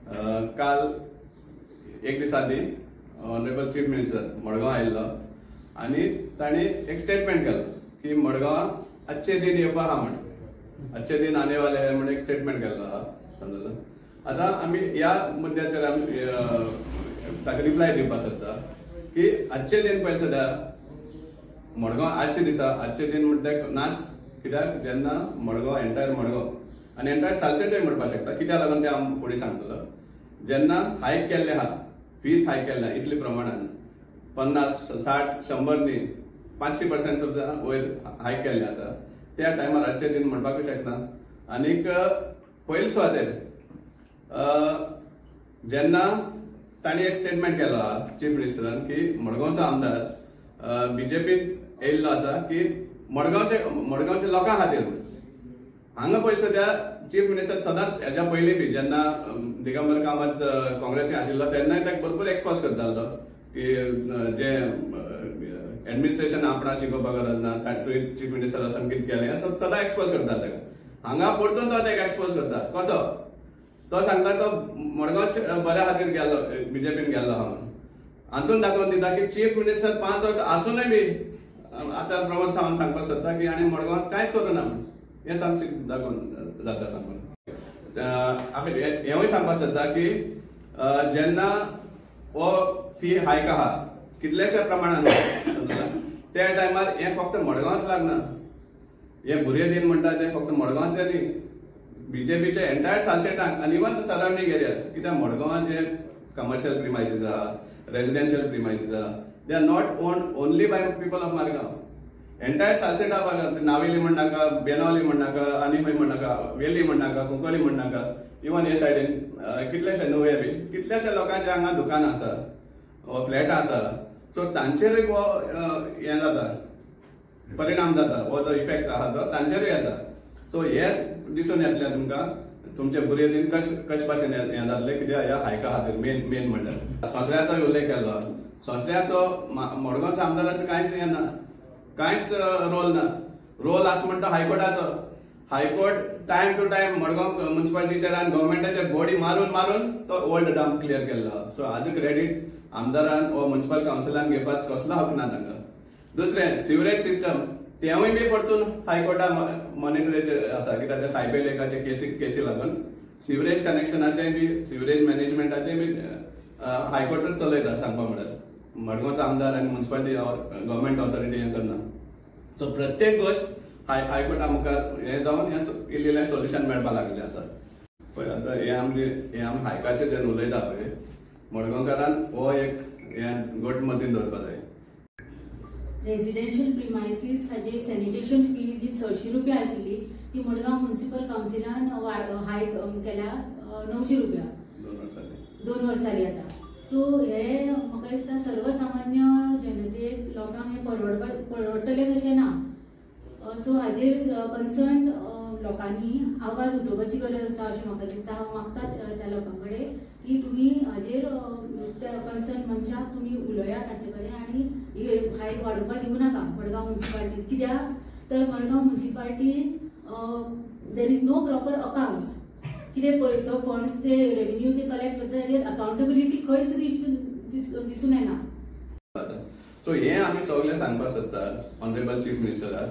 काल एक दिस आदी ऑनरेबल चीफ मिनिस्टर मडगांव आयिल्लो आनी ताणी एक स्टेटमेंट केलो की मडगांव अच्छे दिन येवपा हा म्हण अच्छे दिन आने वाले है म्हण एक स्टेटमेंट केल्लो हा समजलो। आता आमी ह्या मुद्द्याचेर आमी ताका रिप्लाय दिवपाक सोदता की अच्छे दिन पळय सद्या मडगांव आजचे दिसा अच्छे दिन म्हणटा नाच कित्याक जेन्ना मडगांव एंटायर मडगांव आनी एंटायर सालसेटूय म्हणपाक शकता कित्याक लागून ते हांव फुडें सांगतलो। जेन्ना हायक केल्ले आहा फीस हायक केल्ले इतले प्रमाणान 50, 60, 100 न्ही 500% सुद्दां वयर हायक केल्ले आसा त्या टायमार आजचे दिन म्हणपाकूच शकना। आनीक पयले सुवातेर जेन्ना ताणी एक स्टेटमेंट केलो आहा चीफ मिनिस्टरान की मडगांवचो आमदार बीजेपीन येयल्लो आसा की मडगांवच्या लोकां खातीर हांगा पळय सद्या चीफ मिनिस्टर सदांच हेच्या पयलीं बी जेन्ना दिगंबर कामत काँग्रेसीन आशिल्लो तेन्नाय ताका भरपूर एक्सपोज करतालो की जे एडमिनिस्ट्रेशन आपणा शिकोवपा गरज ना तुवें चीफ मिनिस्टर आसून कितें केलें हें सदां एक्सपोज करता ताका। हांगा परतून तो ताका एक्सपोज करता कसो तो सांगता तो मडगांव बऱ्या खातीर गेल्लो बीजेपीन गेल्लो आहा म्हणून हातून दाखोवन दिता की चीफ मिनिस्टर 5 वर्सां आसूनय बी आतां प्रमोद सावंत सांगपाक सोदता की आनी मडगांवांत कांयच करूना म्हणून हें सांगून दाखोवन जाता सांगून आमी हेंवूय सांगपाक सोदता की जेन्ना हो फी हायक आहा कितलेशे प्रमाणान त्या टायमार हें फक्त मडगांवच लागना हे भुरगे दिन म्हणटा ते फक्त मडगांवचे न्ही बीजेपीचे एंटायर सालसेटांक आनी इवन सरावंडींग एरियाज कित्याक मडगांवांत जे कमर्शियल प्रिमायसीस आहा रेजिडेन्शियल प्रिमायसीस आहा they are not owned only by people of Margao entire सालसेटा भागात नावेली म्हणनाका बेनावली म्हणनाका आनी खंय म्हणनाका वेली म्हणनाका कुंकोली म्हणनाका इवन हे सायडीन कितलेशे नुवे बी कितलेशे लोकांचे हांगा दुकानां आसा फ्लॅटां आसा सो तांचेरूय हो हें जाता परिणाम जाता हो जो इफेक्ट आहा तो तांचेरूय येता। सो हे दिसून येतलें तुमकां तुमचे भुरगे दिन कशे भाशेन हें जातलें कित्याक ह्या हायका खातीर मेन म्हणल्यार सोंसऱ्याचोय उल्लेख केल्लो सोंसऱ्याचो मडगांवचो आमदाराचो कांयच हें ना कांयच रोल ना रोल आसा म्हणटा हायकोर्टाचो high court time to time Madgaon म्युनिसिपालिटीचेर आनी गव्हर्मेंटाचेर बॉडी मारून तो ओल्ड डॅम क्लियर केल्लो सो हाजो क्रेडीट आमदारान वा म्युनिसिपल कावन्सिलान घेवपाचो कसलो हक ना तांकां। दुसरें सिवरेज सिस्टम तेवूय बी परतून हायकोर्टा मॉनिटरीचेर आसा कित्याक ते सायबे लेकाचे केसी लागून सिवरेज कनेक्शनाचे बी सिवरेज मॅनेजमेंटाचे बी हायकोर्टूच चलयता सांगपा म्हळ्यार मडगांवचो आमदार आनी म्युनिसिपालिटी गव्हर्मेंट ऑथॉरिटी हें करना। सो प्रत्येक गोश्ट हायकोर्टा मुखार हें जावन हें इल्लें सोल्युशन मेळपा लागलें आसा पळय। आतां हे आमी हायकाचेर जेन्ना उलयता पळय मडगांवकारान हो एक हें घट मतीन दवरपा जाय। रेजिडेन्शियल प्रिमायसीस हाजे सॅनिटेशन फीज जी 600 रुपया आशिल्ली ती मडगांव म्युनिसिपल कावन्सिलान हायक केल्या 900 रुपया 2 वर्सांनी आता। सो हे म्हाका दिसता सर्वसामान्य जनतेक लोकांक हे परवडटले तशें ना। सो हाजेर कन्सर्न लोकांनी आवाज उठोवपाची गरज आसा अशें म्हाका दिसता। हांव मागता त्या लोकां कडेन की तुमी हाजेर त्या कन्सर्न मनशाक तुमी उलया ताचे कडेन आनी हायक वाडोवपाक दिवं नाका मडगांव म्युनिसिपालिटी कित्याक तर मडगांव म्युनिसिपालिटीन there is no proper accounts कितें पळय तो फंड्स ते रेव्हेन्यू ते कलेक्ट करता ताजेर अकाउंटेबिलिटी खंयच दिसून येना। सो हें आमी सगळे सांगपाक सोदता ऑनरेबल चीफ मिनिस्टराक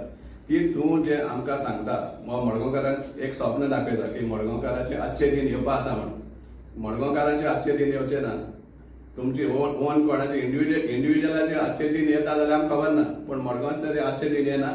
की तूं जे आमकां सांगता मडगांवकारांक एक स्वप्न दाखयता की मडगांवकाराचे आजचे दिन येवपा आसा म्हण मडगांवकारांचे आजचे दिन येवचे ना तुमची ओन कोणाचे इंडिव्हिज्युअलाचे आजचे दिन येता जाल्यार आमकां खबर ना पूण मडगांवांत तरी आजचे दिन येना।